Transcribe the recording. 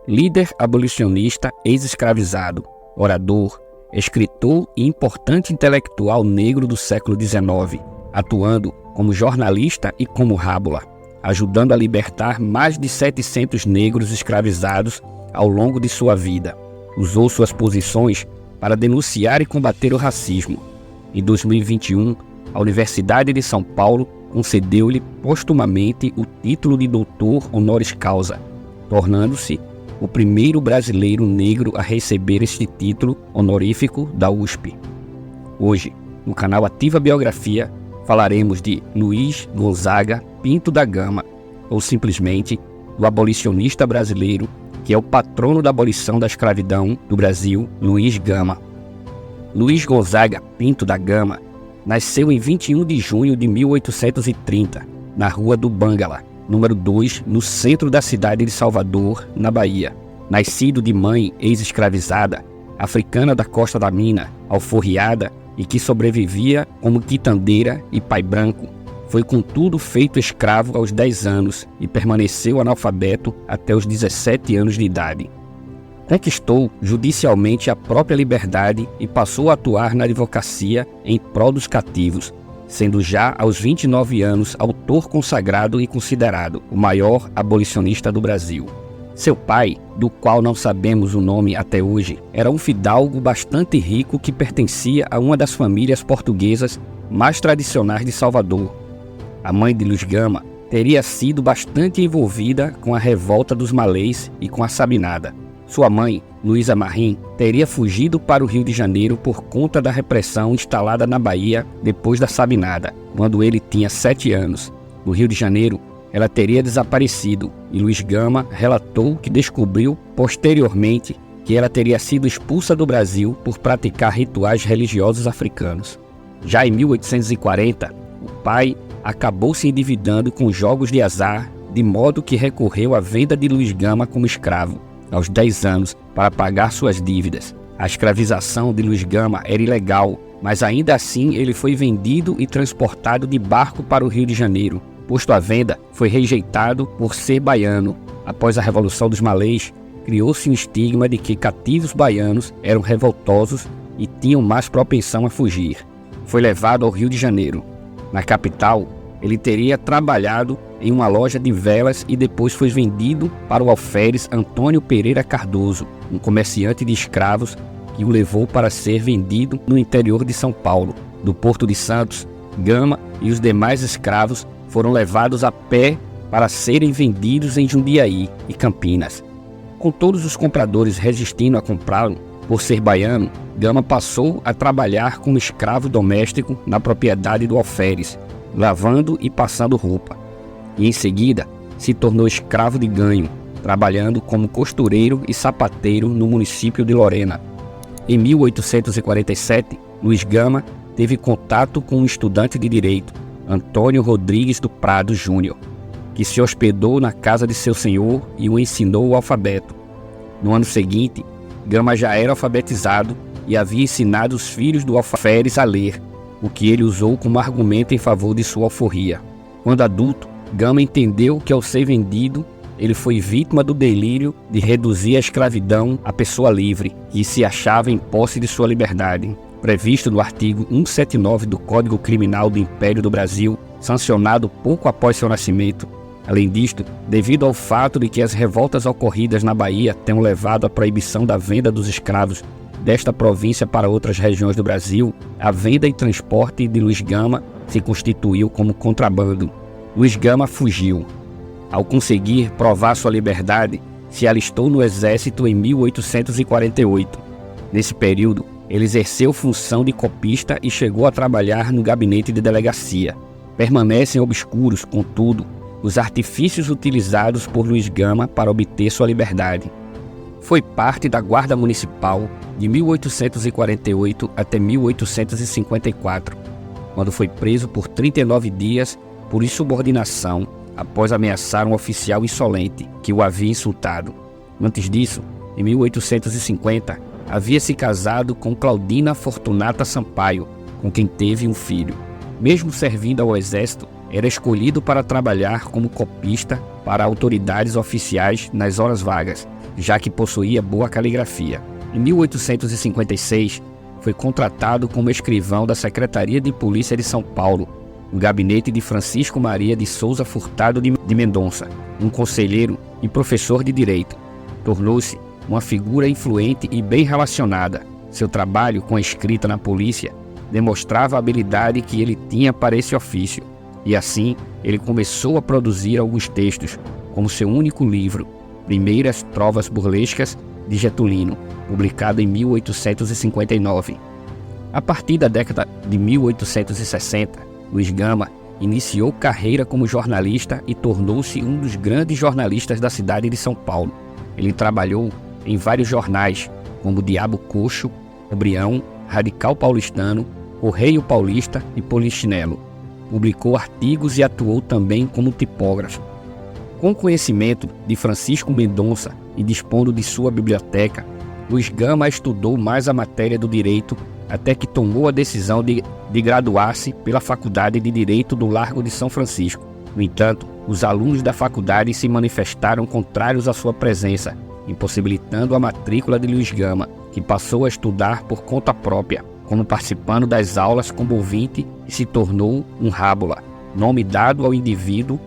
líder abolicionista ex-escravizado, orador, escritor e importante intelectual negro do século XIX, atuando como jornalista e como rábula, ajudando a libertar mais de 700 negros escravizados ao longo de sua vida. Usou suas posições para denunciar e combater o racismo. Em 2021, a Universidade de São Paulo concedeu-lhe postumamente o título de doutor honoris causa, tornando-se o primeiro brasileiro negro a receber este título honorífico da USP. Hoje, no canal Ativa Biografia, falaremos de Luiz Gonzaga Pinto da Gama, ou simplesmente do abolicionista brasileiro, que é o patrono da abolição da escravidão do Brasil, Luiz Gama. Luiz Gonzaga Pinto da Gama nasceu em 21 de junho de 1830, na Rua do Bangala, número 2, no centro da cidade de Salvador, na Bahia. Nascido de mãe ex-escravizada, africana da Costa da Mina, alforriada e que sobrevivia como quitandeira e pai branco, foi contudo feito escravo aos 10 anos e permaneceu analfabeto até os 17 anos de idade. Conquistou judicialmente a própria liberdade e passou a atuar na advocacia em prol dos cativos, sendo já aos 29 anos autor consagrado e considerado o maior abolicionista do Brasil. Seu pai, do qual não sabemos o nome até hoje, era um fidalgo bastante rico que pertencia a uma das famílias portuguesas mais tradicionais de Salvador. A mãe de Luiz Gama teria sido bastante envolvida com a revolta dos malês e com a Sabinada. Sua mãe, Luísa Marim, teria fugido para o Rio de Janeiro por conta da repressão instalada na Bahia depois da Sabinada, quando ele tinha 7 anos. No Rio de Janeiro, ela teria desaparecido e Luiz Gama relatou que descobriu posteriormente que ela teria sido expulsa do Brasil por praticar rituais religiosos africanos. Já em 1840, o pai acabou se endividando com jogos de azar, de modo que recorreu à venda de Luiz Gama como escravo, aos 10 anos, para pagar suas dívidas. A escravização de Luiz Gama era ilegal, mas ainda assim ele foi vendido e transportado de barco para o Rio de Janeiro. Posto à venda, foi rejeitado por ser baiano. Após a Revolução dos Malês, criou-se um estigma de que cativos baianos eram revoltosos e tinham mais propensão a fugir. Foi levado ao Rio de Janeiro. Na capital, ele teria trabalhado em uma loja de velas e depois foi vendido para o alferes Antônio Pereira Cardoso, um comerciante de escravos que o levou para ser vendido no interior de São Paulo. Do Porto de Santos, Gama e os demais escravos foram levados a pé para serem vendidos em Jundiaí e Campinas. Com todos os compradores resistindo a comprá-lo, por ser baiano, Gama passou a trabalhar como escravo doméstico na propriedade do alferes, lavando e passando roupa. E em seguida, se tornou escravo de ganho, trabalhando como costureiro e sapateiro no município de Lorena. Em 1847, Luiz Gama teve contato com um estudante de direito, Antônio Rodrigues do Prado Júnior, que se hospedou na casa de seu senhor e o ensinou o alfabeto. No ano seguinte, Gama já era alfabetizado e havia ensinado os filhos do alferes a ler, o que ele usou como argumento em favor de sua alforria. Quando adulto, Gama entendeu que ao ser vendido, ele foi vítima do delírio de reduzir a escravidão à pessoa livre, que se achava em posse de sua liberdade, previsto no artigo 179 do Código Criminal do Império do Brasil, sancionado pouco após seu nascimento. Além disto, devido ao fato de que as revoltas ocorridas na Bahia tenham levado à proibição da venda dos escravos desta província para outras regiões do Brasil, a venda e transporte de Luiz Gama se constituiu como contrabando. Luiz Gama fugiu. Ao conseguir provar sua liberdade, se alistou no exército em 1848. Nesse período, ele exerceu função de copista e chegou a trabalhar no gabinete de delegacia. Permanecem obscuros, contudo, os artifícios utilizados por Luiz Gama para obter sua liberdade. Foi parte da Guarda Municipal de 1848 até 1854, quando foi preso por 39 dias por insubordinação após ameaçar um oficial insolente que o havia insultado. Antes disso, em 1850, havia se casado com Claudina Fortunata Sampaio, com quem teve um filho. Mesmo servindo ao exército, era escolhido para trabalhar como copista para autoridades oficiais nas horas vagas, já que possuía boa caligrafia. Em 1856, foi contratado como escrivão da Secretaria de Polícia de São Paulo, no gabinete de Francisco Maria de Souza Furtado de Mendonça, um conselheiro e professor de Direito. Tornou-se uma figura influente e bem relacionada. Seu trabalho com a escrita na polícia demonstrava a habilidade que ele tinha para esse ofício, e assim ele começou a produzir alguns textos, como seu único livro, Primeiras Trovas Burlescas de Getulino, publicado em 1859. A partir da década de 1860, Luiz Gama iniciou carreira como jornalista e tornou-se um dos grandes jornalistas da cidade de São Paulo. Ele trabalhou em vários jornais, como Diabo Coxo, Obrião, Radical Paulistano, Correio Paulista e Polichinelo. Publicou artigos e atuou também como tipógrafo. Com o conhecimento de Francisco Mendonça e dispondo de sua biblioteca, Luiz Gama estudou mais a matéria do direito até que tomou a decisão de graduar-se pela Faculdade de Direito do Largo de São Francisco. No entanto, os alunos da faculdade se manifestaram contrários à sua presença, impossibilitando a matrícula de Luiz Gama, que passou a estudar por conta própria, como participando das aulas como ouvinte, e se tornou um rábula, nome dado ao indivíduo